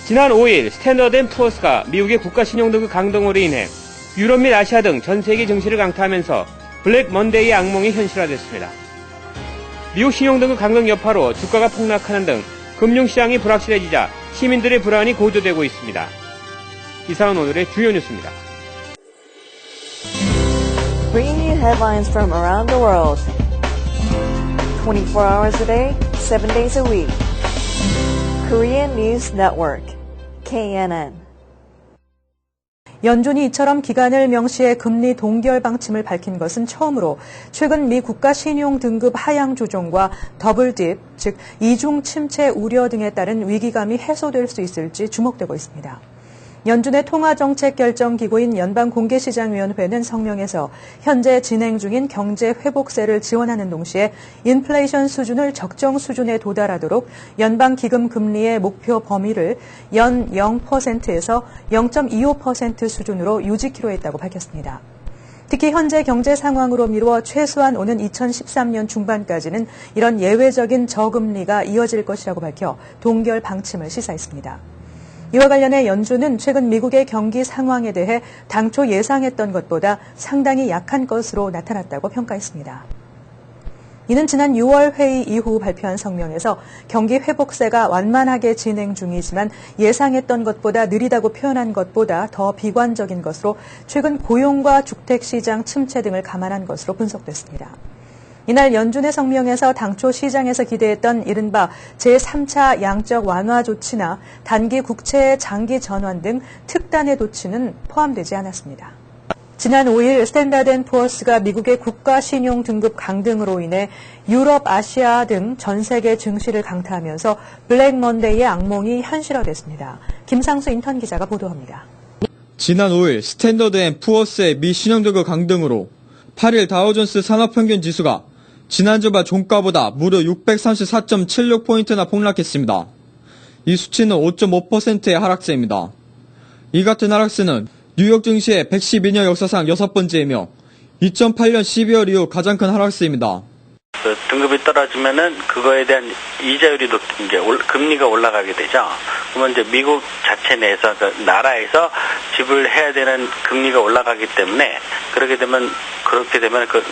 지난 5일 스탠더드앤푸어스가 미국의 국가신용등급 강등으로 인해 유럽 및 아시아 등 전 세계 증시를 강타하면서 블랙 먼데이의 악몽이 현실화됐습니다. 미국 신용등급 강등 여파로 주가가 폭락하는 등 금융시장이 불확실해지자 시민들의 불안이 고조되고 있습니다. 이상은 오늘의 주요 뉴스입니다. Bringing you headlines from around the world. 24 hours a day, 7 days a week. Korean News Network, KNN. 연준이 이처럼 기간을 명시해 금리 동결 방침을 밝힌 것은 처음으로 최근 미 국가 신용 등급 하향 조정과 더블 딥, 즉 이중 침체 우려 등에 따른 위기감이 해소될 수 있을지 주목되고 있습니다. 연준의 통화정책결정기구인 연방공개시장위원회는 성명에서 현재 진행 중인 경제회복세를 지원하는 동시에 인플레이션 수준을 적정 수준에 도달하도록 연방기금 금리의 목표 범위를 연 0%에서 0.25% 수준으로 유지키로 했다고 밝혔습니다. 특히 현재 경제 상황으로 미루어 최소한 오는 2013년 중반까지는 이런 예외적인 저금리가 이어질 것이라고 밝혀 동결 방침을 시사했습니다. 이와 관련해 연준은 최근 미국의 경기 상황에 대해 당초 예상했던 것보다 상당히 약한 것으로 나타났다고 평가했습니다. 이는 지난 6월 회의 이후 발표한 성명에서 경기 회복세가 완만하게 진행 중이지만 예상했던 것보다 느리다고 표현한 것보다 더 비관적인 것으로 최근 고용과 주택시장 침체 등을 감안한 것으로 분석됐습니다. 이날 연준의 성명에서 당초 시장에서 기대했던 이른바 제3차 양적 완화 조치나 단기 국채의 장기 전환 등 특단의 조치는 포함되지 않았습니다. 지난 5일 스탠더드앤푸어스가 미국의 국가 신용 등급 강등으로 인해 유럽, 아시아 등 전 세계 증시를 강타하면서 블랙 먼데이의 악몽이 현실화됐습니다. 김상수 인턴 기자가 보도합니다. 지난 5일 스탠더드앤푸어스의 미 신용등급 강등으로 8일 다우존스 산업평균 지수가 지난주말 종가보다 무려 634.76포인트나 폭락했습니다. 이 수치는 5.5%의 하락세입니다. 이 같은 하락세는 뉴욕 증시의 112년 역사상 6번째이며 2008년 12월 이후 가장 큰 하락세입니다. 등급이 떨어지면은 그거에 대한 이자율이 이제 금리가 올라가게 되죠. 그러면 이제 미국 자체 내에서 나라에서 지불해야 되는 금리가 올라가기 때문에 그렇게 되면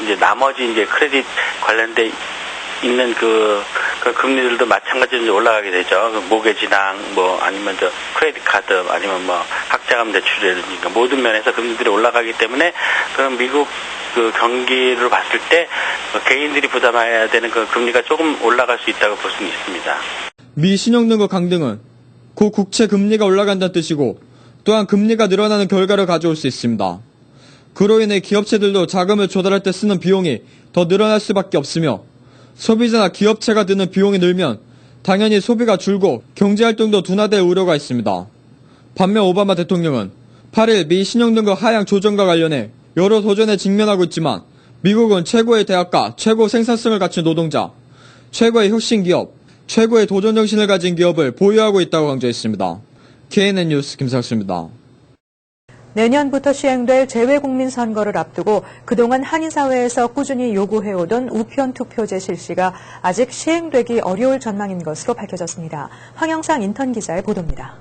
이제 나머지 이제 크레딧 관련돼 있는 그 금리들도 마찬가지로 이제 올라가게 되죠. 모게지당 아니면 크레딧 카드 아니면 학자금 대출이라든지 모든 면에서 금리들이 올라가기 때문에 그럼 미국 그 경기를 봤을 때 개인들이 부담해야 되는 그 금리가 조금 올라갈 수 있다고 볼 수는 있습니다. 미 신용등급 강등은 고 국채 금리가 올라간다는 뜻이고 또한 금리가 늘어나는 결과를 가져올 수 있습니다. 그로 인해 기업체들도 자금을 조달할 때 쓰는 비용이 더 늘어날 수밖에 없으며 소비자나 기업체가 드는 비용이 늘면 당연히 소비가 줄고 경제활동도 둔화될 우려가 있습니다. 반면 오바마 대통령은 8일 미 신용등급 하향 조정과 관련해 여러 도전에 직면하고 있지만 미국은 최고의 대학가, 최고 생산성을 갖춘 노동자, 최고의 혁신기업, 최고의 도전정신을 가진 기업을 보유하고 있다고 강조했습니다. KNN 뉴스 김상수입니다. 내년부터 시행될 재외국민 선거를 앞두고 그동안 한인사회에서 꾸준히 요구해오던 우편투표제 실시가 아직 시행되기 어려울 전망인 것으로 밝혀졌습니다. 황영상 인턴 기자의 보도입니다.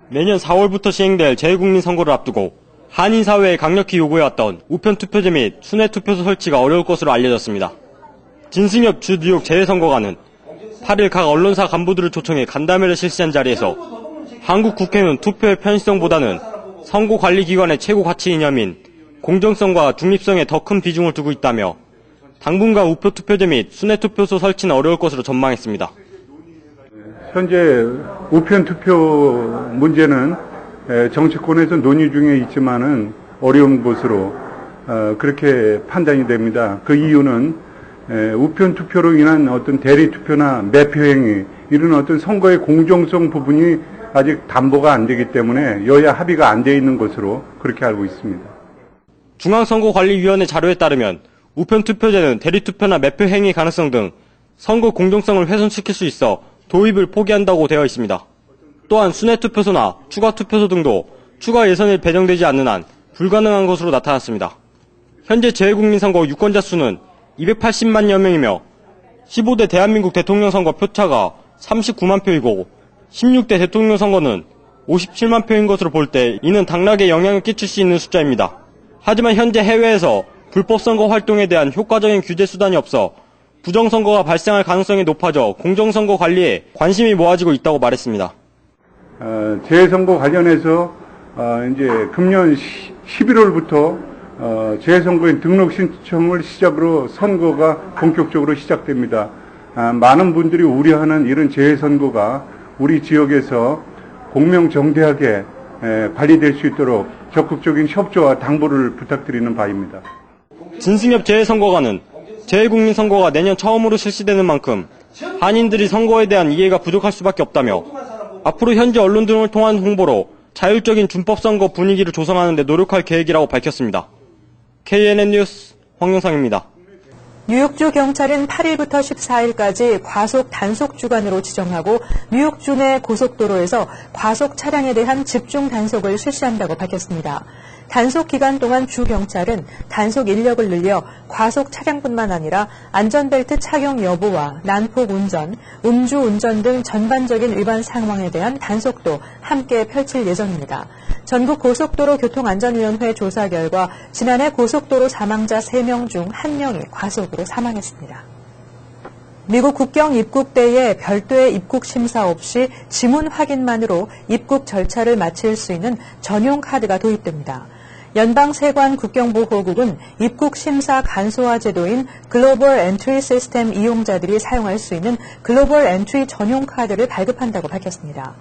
내년 4월부터 시행될 재외국민 선거를 앞두고 한인사회에 강력히 요구해왔던 우편투표제 및 순회투표소 설치가 어려울 것으로 알려졌습니다. 진승엽 주 뉴욕 재외선거관은 8일 각 언론사 간부들을 초청해 간담회를 실시한 자리에서 한국 국회는 투표의 편의성보다는 선거관리기관의 최고 가치 이념인 공정성과 중립성에 더 큰 비중을 두고 있다며 당분간 우표투표제 및 순회투표소 설치는 어려울 것으로 전망했습니다. 현재 우편투표 문제는 정치권에서 논의 중에 있지만은 어려운 것으로 그렇게 판단이 됩니다. 그 이유는 우편투표로 인한 어떤 대리투표나 매표행위 이런 어떤 선거의 공정성 부분이 아직 담보가 안 되기 때문에 여야 합의가 안 돼 있는 것으로 그렇게 알고 있습니다. 중앙선거관리위원회 자료에 따르면 우편투표제는 대리투표나 매표행위 가능성 등 선거 공정성을 훼손시킬 수 있어 도입을 포기한다고 되어 있습니다. 또한 순회투표소나 추가투표소 등도 추가 예산이 배정되지 않는 한 불가능한 것으로 나타났습니다. 현재 재외국민 선거 유권자 수는 280만여 명이며 15대 대한민국 대통령 선거 표차가 39만 표이고 16대 대통령 선거는 57만 표인 것으로 볼 때 이는 당락에 영향을 끼칠 수 있는 숫자입니다. 하지만 현재 해외에서 불법 선거 활동에 대한 효과적인 규제 수단이 없어 부정선거가 발생할 가능성이 높아져 공정선거 관리에 관심이 모아지고 있다고 말했습니다. 재선거 관련해서 이제 금년 11월부터 재선거인 등록 신청을 시작으로 선거가 본격적으로 시작됩니다. 많은 분들이 우려하는 이런 재선거가 우리 지역에서 공명정대하게 관리될 수 있도록 적극적인 협조와 당부를 부탁드리는 바입니다. 진승엽 재선거관은 재국민선거가 내년 처음으로 실시되는 만큼 한인들이 선거에 대한 이해가 부족할 수밖에 없다며 앞으로 현지 언론 등을 통한 홍보로 자율적인 준법선거 분위기를 조성하는 데 노력할 계획이라고 밝혔습니다. KNN 뉴스 황영상입니다. 뉴욕주 경찰은 8일부터 14일까지 과속 단속 주간으로 지정하고 뉴욕주 내 고속도로에서 과속 차량에 대한 집중 단속을 실시한다고 밝혔습니다. 단속 기간 동안 주 경찰은 단속 인력을 늘려 과속 차량뿐만 아니라 안전벨트 착용 여부와 난폭 운전, 음주 운전 등 전반적인 위반 상황에 대한 단속도 함께 펼칠 예정입니다. 전국 고속도로 교통안전위원회 조사 결과 지난해 고속도로 사망자 3명 중 1명이 과속으로 사망했습니다. 미국 국경 입국대에 별도의 입국 심사 없이 지문 확인만으로 입국 절차를 마칠 수 있는 전용 카드가 도입됩니다. 연방세관 국경보호국은 입국 심사 간소화 제도인 글로벌 엔트리 시스템 이용자들이 사용할 수 있는 글로벌 엔트리 전용 카드를 발급한다고 밝혔습니다.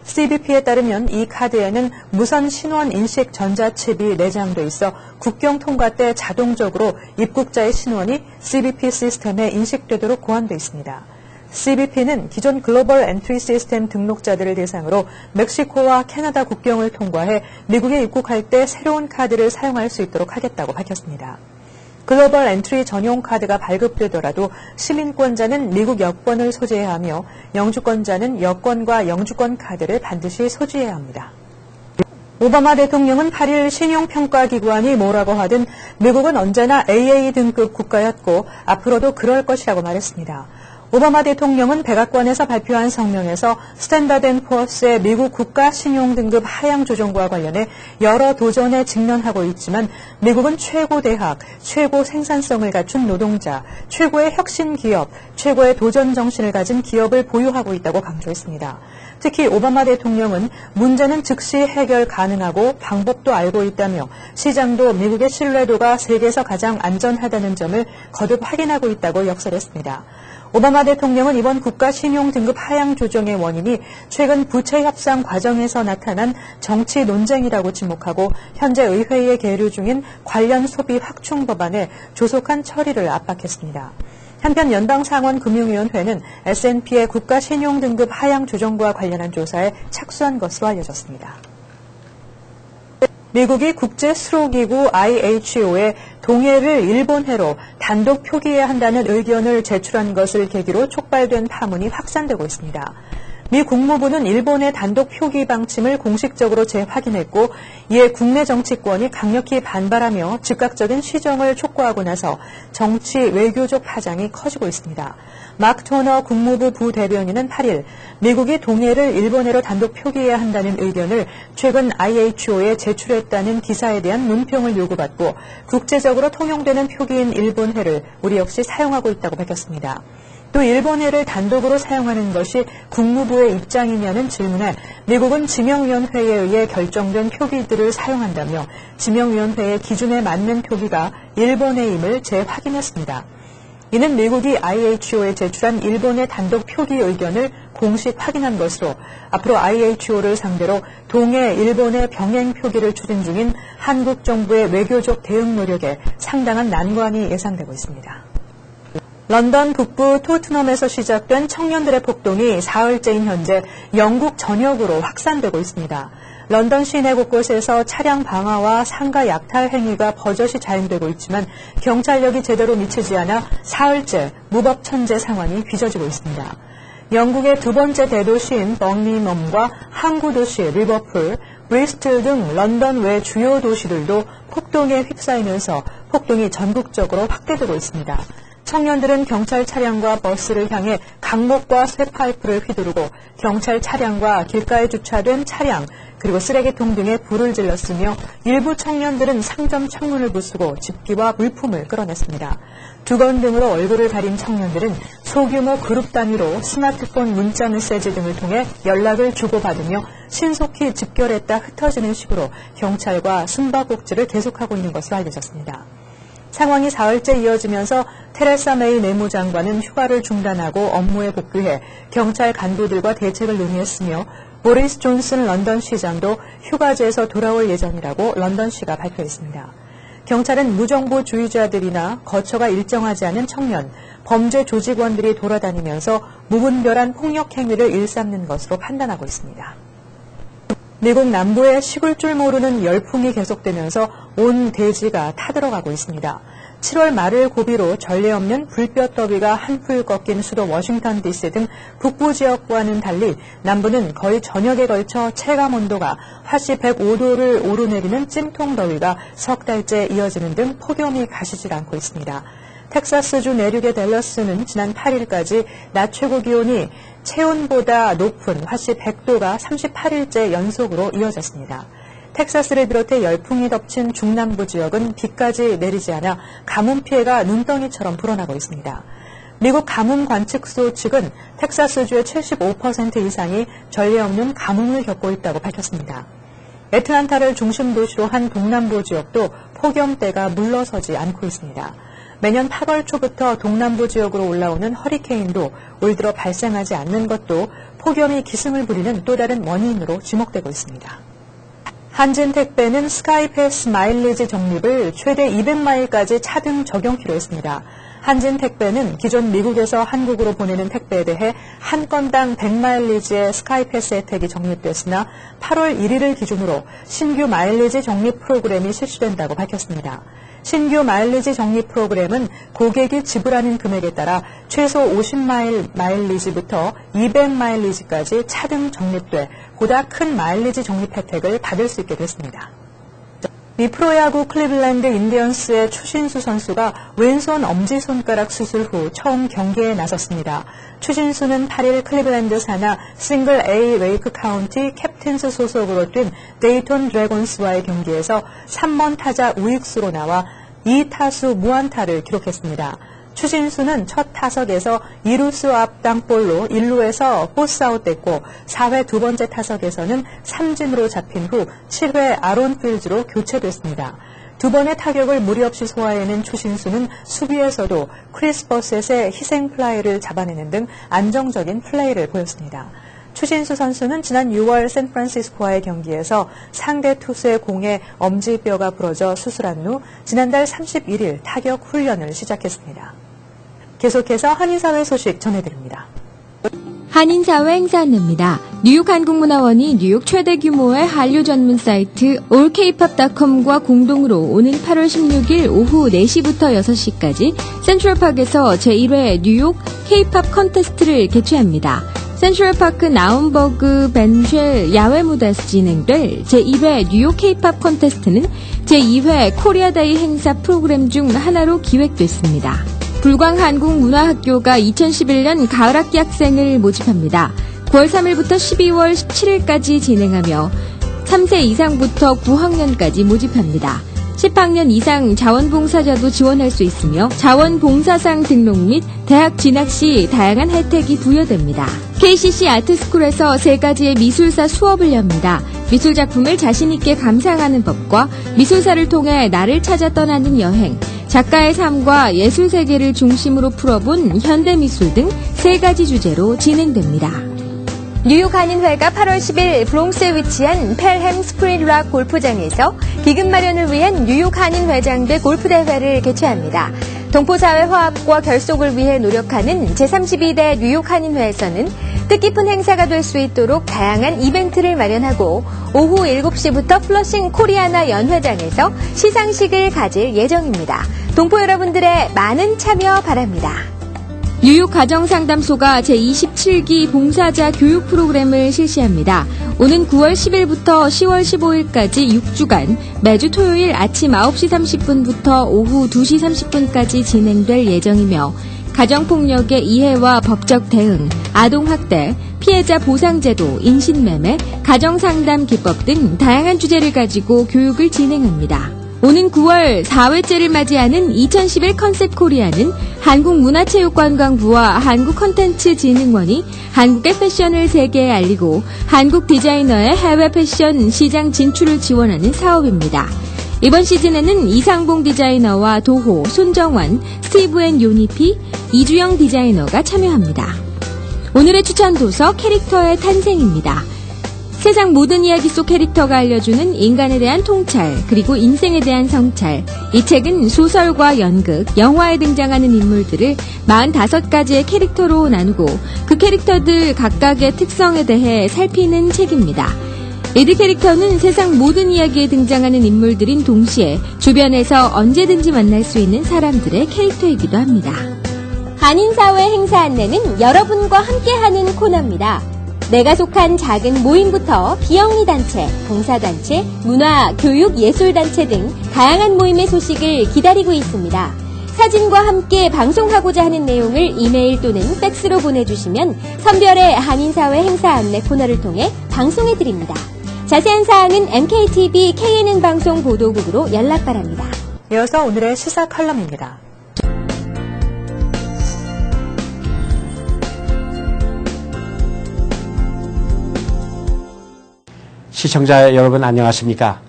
CBP에 따르면 이 카드에는 무선 신원 인식 전자칩이 내장돼 있어 국경 통과 때 자동적으로 입국자의 신원이 CBP 시스템에 인식되도록 고안돼 있습니다. CBP는 기존 글로벌 엔트리 시스템 등록자들을 대상으로 멕시코와 캐나다 국경을 통과해 미국에 입국할 때 새로운 카드를 사용할 수 있도록 하겠다고 밝혔습니다. 글로벌 엔트리 전용 카드가 발급되더라도 시민권자는 미국 여권을 소지해야 하며 영주권자는 여권과 영주권 카드를 반드시 소지해야 합니다. 오바마 대통령은 8일 신용평가기관이 뭐라고 하든 미국은 언제나 AA 등급 국가였고 앞으로도 그럴 것이라고 말했습니다. 오바마 대통령은 백악관에서 발표한 성명에서 스탠다드 앤 푸어스의 미국 국가 신용 등급 하향 조정과 관련해 여러 도전에 직면하고 있지만 미국은 최고 대학, 최고 생산성을 갖춘 노동자, 최고의 혁신 기업, 최고의 도전 정신을 가진 기업을 보유하고 있다고 강조했습니다. 특히 오바마 대통령은 문제는 즉시 해결 가능하고 방법도 알고 있다며 시장도 미국의 신뢰도가 세계에서 가장 안전하다는 점을 거듭 확인하고 있다고 역설했습니다. 오바마 대통령은 이번 국가 신용 등급 하향 조정의 원인이 최근 부채 협상 과정에서 나타난 정치 논쟁이라고 지목하고 현재 의회에 계류 중인 관련 소비 확충 법안의 조속한 처리를 압박했습니다. 한편 연방상원금융위원회는 S&P의 국가 신용 등급 하향 조정과 관련한 조사에 착수한 것으로 알려졌습니다. 미국이 국제수로기구 IHO에 동해를 일본해로 단독 표기해야 한다는 의견을 제출한 것을 계기로 촉발된 파문이 확산되고 있습니다. 미 국무부는 일본의 단독 표기 방침을 공식적으로 재확인했고 이에 국내 정치권이 강력히 반발하며 즉각적인 시정을 촉구하고 나서 정치 외교적 파장이 커지고 있습니다. 마크 토너 국무부 부대변인은 8일 미국이 동해를 일본해로 단독 표기해야 한다는 의견을 최근 IHO에 제출했다는 기사에 대한 논평을 요구받고 국제적으로 통용되는 표기인 일본해를 우리 역시 사용하고 있다고 밝혔습니다. 또 일본해를 단독으로 사용하는 것이 국무부의 입장이냐는 질문에 미국은 지명위원회에 의해 결정된 표기들을 사용한다며 지명위원회의 기준에 맞는 표기가 일본해임을 재확인했습니다. 이는 미국이 IHO에 제출한 일본의 단독 표기 의견을 공식 확인한 것으로 앞으로 IHO를 상대로 동해 일본의 병행 표기를 추진 중인 한국 정부의 외교적 대응 노력에 상당한 난관이 예상되고 있습니다. 런던 북부 토트넘에서 시작된 청년들의 폭동이 사흘째인 현재 영국 전역으로 확산되고 있습니다. 런던 시내 곳곳에서 차량 방화와 상가 약탈 행위가 버젓이 자행되고 있지만 경찰력이 제대로 미치지 않아 사흘째 무법천재 상황이 빚어지고 있습니다. 영국의 두 번째 대도시인 버밍엄과 항구 도시 리버풀, 브리스톨 등 런던 외 주요 도시들도 폭동에 휩싸이면서 폭동이 전국적으로 확대되고 있습니다. 청년들은 경찰 차량과 버스를 향해 강목과 쇠파이프를 휘두르고 경찰 차량과 길가에 주차된 차량 그리고 쓰레기통 등에 불을 질렀으며 일부 청년들은 상점 창문을 부수고 집기와 물품을 끌어냈습니다. 두건 등으로 얼굴을 가린 청년들은 소규모 그룹 단위로 스마트폰 문자 메시지 등을 통해 연락을 주고받으며 신속히 집결했다 흩어지는 식으로 경찰과 숨바꼭질을 계속하고 있는 것으로 알려졌습니다. 상황이 사흘째 이어지면서 테레사 메이 내무장관은 휴가를 중단하고 업무에 복귀해 경찰 간부들과 대책을 논의했으며 보리스 존슨 런던시장도 휴가지에서 돌아올 예정이라고 런던시가 발표했습니다. 경찰은 무정부주의자들이나 거처가 일정하지 않은 청년, 범죄 조직원들이 돌아다니면서 무분별한 폭력 행위를 일삼는 것으로 판단하고 있습니다. 미국 남부에 식을 줄 모르는 열풍이 계속되면서 온 대지가 타들어가고 있습니다. 7월 말을 고비로 전례 없는 불볕더위가 한풀 꺾인 수도 워싱턴 DC 등 북부 지역과는 달리 남부는 거의 전역에 걸쳐 체감 온도가 화씨 105도를 오르내리는 찜통 더위가 석 달째 이어지는 등 폭염이 가시질 않고 있습니다. 텍사스주 내륙의 댈러스는 지난 8일까지 낮 최고 기온이 체온보다 높은 화씨 100도가 38일째 연속으로 이어졌습니다. 텍사스를 비롯해 열풍이 덮친 중남부 지역은 비까지 내리지 않아 가뭄 피해가 눈덩이처럼 불어나고 있습니다. 미국 가뭄관측소 측은 텍사스주의 75% 이상이 전례 없는 가뭄을 겪고 있다고 밝혔습니다. 애틀란타를 중심 도시로 한 동남부 지역도 폭염대가 물러서지 않고 있습니다. 매년 8월 초부터 동남부 지역으로 올라오는 허리케인도 올 들어 발생하지 않는 것도 폭염이 기승을 부리는 또 다른 원인으로 지목되고 있습니다. 한진택배는 스카이패스 마일리지 적립을 최대 200마일까지 차등 적용키로 했습니다. 한진택배는 기존 미국에서 한국으로 보내는 택배에 대해 한 건당 100마일리지의 스카이패스 혜택이 적립됐으나 8월 1일을 기준으로 신규 마일리지 적립 프로그램이 실시된다고 밝혔습니다. 신규 마일리지 적립 프로그램은 고객이 지불하는 금액에 따라 최소 50마일리지부터 200마일리지까지 차등 적립돼 보다 큰 마일리지 적립 혜택을 받을 수 있게 됐습니다. 미 프로야구 클리블랜드 인디언스의 추신수 선수가 왼손 엄지손가락 수술 후 처음 경기에 나섰습니다. 추신수는 8일 클리블랜드 산하 싱글 A 레이크 카운티 캡틴스 소속으로 뛴 데이톤 드래곤스와의 경기에서 3번 타자 우익수로 나와 2타수 무안타를 기록했습니다. 추신수는 첫 타석에서 2루수 앞 땅볼로 1루에서 포스아웃됐고 4회 두 번째 타석에서는 삼진으로 잡힌 후 7회 아론 필즈로 교체됐습니다. 두 번의 타격을 무리 없이 소화해낸 추신수는 수비에서도 크리스 버셋의 희생 플라이를 잡아내는 등 안정적인 플레이를 보였습니다. 추신수 선수는 지난 6월 샌프란시스코와의 경기에서 상대 투수의 공에 엄지뼈가 부러져 수술한 후 지난달 31일 타격 훈련을 시작했습니다. 계속해서 한인사회 소식 전해드립니다. 한인사회 행사 안내입니다. 뉴욕 한국문화원이 뉴욕 최대 규모의 한류 전문 사이트 allkpop.com과 공동으로 오는 8월 16일 오후 4시부터 6시까지 센트럴파크에서 제1회 뉴욕 K-팝 컨테스트를 개최합니다. 센트럴파크 나움버그 벤쉘 야외 무대에서 진행될 제2회 뉴욕 K-팝 컨테스트는 제2회 코리아데이 행사 프로그램 중 하나로 기획됐습니다. 불광한국문화학교가 2011년 가을학기 학생을 모집합니다. 9월 3일부터 12월 17일까지 진행하며 3세 이상부터 9학년까지 모집합니다. 10학년 이상 자원봉사자도 지원할 수 있으며 자원봉사상 등록 및 대학 진학 시 다양한 혜택이 부여됩니다. KCC 아트스쿨에서 3가지의 미술사 수업을 엽니다. 미술작품을 자신있게 감상하는 법과 미술사를 통해 나를 찾아 떠나는 여행, 작가의 삶과 예술세계를 중심으로 풀어본 현대미술 등 3가지 주제로 진행됩니다. 뉴욕 한인회가 8월 10일 브롱스에 위치한 펠햄 스프링락 골프장에서 기금 마련을 위한 뉴욕 한인회장대 골프대회를 개최합니다. 동포사회 화합과 결속을 위해 노력하는 제32대 뉴욕 한인회에서는 뜻깊은 행사가 될 수 있도록 다양한 이벤트를 마련하고 오후 7시부터 플러싱 코리아나 연회장에서 시상식을 가질 예정입니다. 동포 여러분들의 많은 참여 바랍니다. 뉴욕 가정상담소가 제27기 봉사자 교육 프로그램을 실시합니다. 오는 9월 10일부터 10월 15일까지 6주간 매주 토요일 아침 9시 30분부터 오후 2시 30분까지 진행될 예정이며 가정폭력의 이해와 법적 대응, 아동학대, 피해자 보상제도, 인신매매, 가정상담 기법 등 다양한 주제를 가지고 교육을 진행합니다. 오는 9월 4회째를 맞이하는 2011 컨셉 코리아는 한국문화체육관광부와 한국콘텐츠진흥원이 한국의 패션을 세계에 알리고 한국 디자이너의 해외 패션 시장 진출을 지원하는 사업입니다. 이번 시즌에는 이상봉 디자이너와 도호, 손정환, 스티브 앤 요니피, 이주영 디자이너가 참여합니다. 오늘의 추천 도서 캐릭터의 탄생입니다. 세상 모든 이야기 속 캐릭터가 알려주는 인간에 대한 통찰, 그리고 인생에 대한 성찰. 이 책은 소설과 연극, 영화에 등장하는 인물들을 45가지의 캐릭터로 나누고 그 캐릭터들 각각의 특성에 대해 살피는 책입니다. 이들 캐릭터는 세상 모든 이야기에 등장하는 인물들인 동시에 주변에서 언제든지 만날 수 있는 사람들의 캐릭터이기도 합니다. 한인사회 행사 안내는 여러분과 함께하는 코너입니다. 내가 속한 작은 모임부터 비영리 단체, 봉사단체, 문화, 교육, 예술단체 등 다양한 모임의 소식을 기다리고 있습니다. 사진과 함께 방송하고자 하는 내용을 이메일 또는 팩스로 보내주시면 선별의 한인사회 행사 안내 코너를 통해 방송해드립니다. 자세한 사항은 MKTV KNN 방송 보도국으로 연락 바랍니다. 이어서 오늘의 시사 칼럼입니다. 시청자 여러분 안녕하십니까?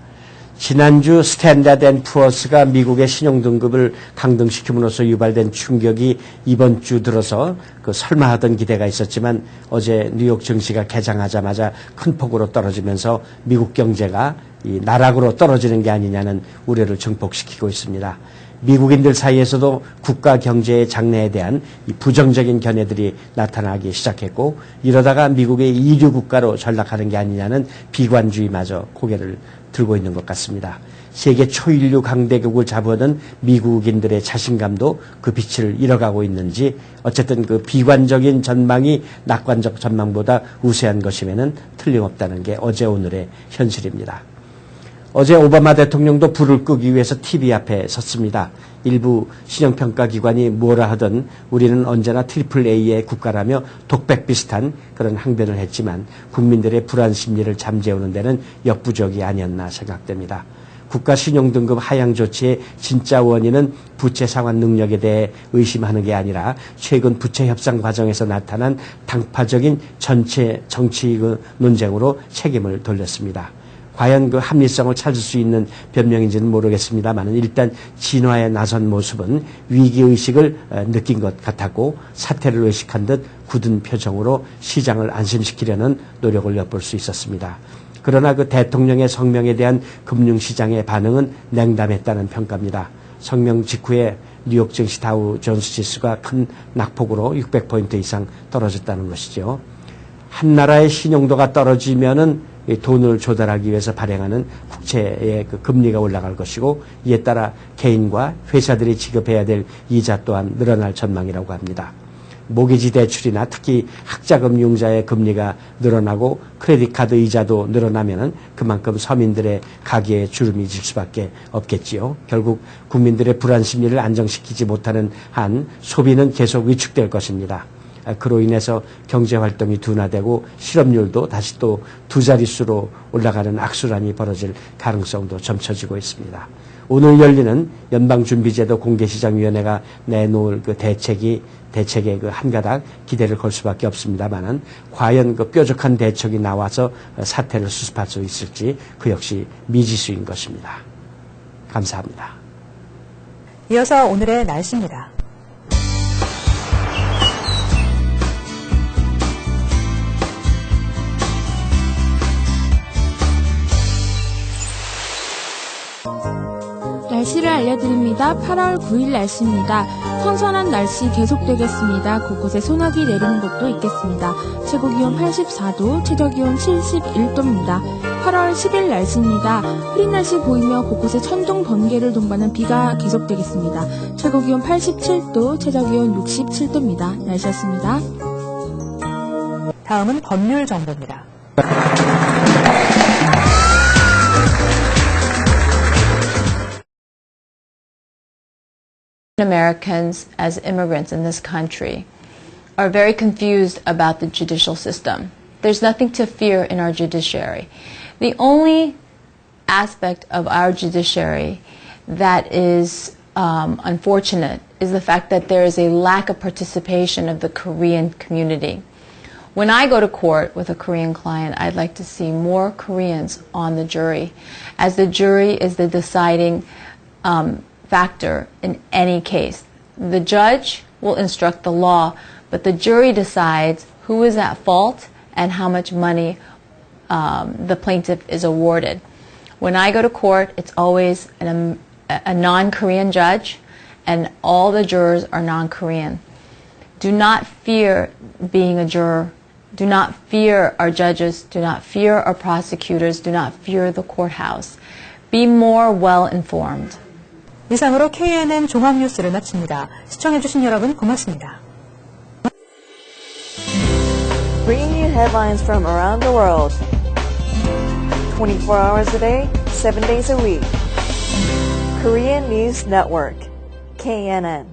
지난주 스탠다드 앤 푸어스가 미국의 신용등급을 강등시킴으로써 유발된 충격이 이번 주 들어서 설마 하던 기대가 있었지만 어제 뉴욕 증시가 개장하자마자 큰 폭으로 떨어지면서 미국 경제가 이 나락으로 떨어지는 게 아니냐는 우려를 증폭시키고 있습니다. 미국인들 사이에서도 국가 경제의 장래에 대한 이 부정적인 견해들이 나타나기 시작했고 이러다가 미국의 이류 국가로 전락하는 게 아니냐는 비관주의마저 고개를 들고 있는 것 같습니다. 세계 초인류 강대국을 잡아든 미국인들의 자신감도 그 빛을 잃어가고 있는지 어쨌든 그 비관적인 전망이 낙관적 전망보다 우세한 것이면은 틀림없다는 게 어제 오늘의 현실입니다. 어제 오바마 대통령도 불을 끄기 위해서 TV 앞에 섰습니다. 일부 신용평가기관이 뭐라 하든 우리는 언제나 AAA의 국가라며 독백 비슷한 그런 항변을 했지만 국민들의 불안 심리를 잠재우는 데는 역부족이 아니었나 생각됩니다. 국가 신용등급 하향 조치의 진짜 원인은 부채 상환 능력에 대해 의심하는 게 아니라 최근 부채 협상 과정에서 나타난 당파적인 전체 정치 논쟁으로 책임을 돌렸습니다. 과연 그 합리성을 찾을 수 있는 변명인지는 모르겠습니다만 일단 진화에 나선 모습은 위기의식을 느낀 것 같았고 사태를 의식한 듯 굳은 표정으로 시장을 안심시키려는 노력을 엿볼 수 있었습니다. 그러나 그 대통령의 성명에 대한 금융시장의 반응은 냉담했다는 평가입니다. 성명 직후에 뉴욕 증시 다우 존스 지수가 큰 낙폭으로 600포인트 이상 떨어졌다는 것이죠. 한 나라의 신용도가 떨어지면은 돈을 조달하기 위해서 발행하는 국채의 그 금리가 올라갈 것이고 이에 따라 개인과 회사들이 지급해야 될 이자 또한 늘어날 전망이라고 합니다. 모기지 대출이나 특히 학자금 융자의 금리가 늘어나고 크레딧 카드 이자도 늘어나면은 그만큼 서민들의 가계에 주름이 질 수밖에 없겠지요. 결국 국민들의 불안 심리를 안정시키지 못하는 한 소비는 계속 위축될 것입니다. 그로 인해서 경제활동이 둔화되고 실업률도 다시 또 두 자릿수로 올라가는 악순환이 벌어질 가능성도 점쳐지고 있습니다. 오늘 열리는 연방준비제도 공개시장위원회가 내놓을 그 대책의 그 한가닥 기대를 걸 수밖에 없습니다만은 과연 그 뾰족한 대책이 나와서 사태를 수습할 수 있을지 그 역시 미지수인 것입니다. 감사합니다. 이어서 오늘의 날씨입니다. 날씨를 알려드립니다. 8월 9일 날씨입니다. 선선한 날씨 계속되겠습니다. 곳곳에 소나기 내리는 곳도 있겠습니다. 최고기온 84도, 최저기온 71도입니다. 8월 10일 날씨입니다. 흐린 날씨 보이며 곳곳에 천둥, 번개를 동반한 비가 계속되겠습니다. 최고기온 87도, 최저기온 67도입니다. 날씨였습니다. 다음은 법률 정보입니다. Americans as immigrants in this country are very confused about the judicial system. There's nothing to fear in our judiciary. The only aspect of our judiciary that is unfortunate is the fact that there is a lack of participation of the Korean community. When I go to court with a Korean client, I'd like to see more Koreans on the jury, as the jury is the deciding factor in any case. The judge will instruct the law, but the jury decides who is at fault and how much money the plaintiff is awarded. When I go to court, it's always a non-Korean judge, and all the jurors are non-Korean. Do not fear being a juror. Do not fear our judges. Do not fear our prosecutors. Do not fear the courthouse. Be more well-informed. 이상으로 KNN 종합뉴스를 마칩니다. 시청해주신 여러분 고맙습니다. Bringing you headlines from around the world. 24 hours a day, 7 days a week. Korean News Network, KNN.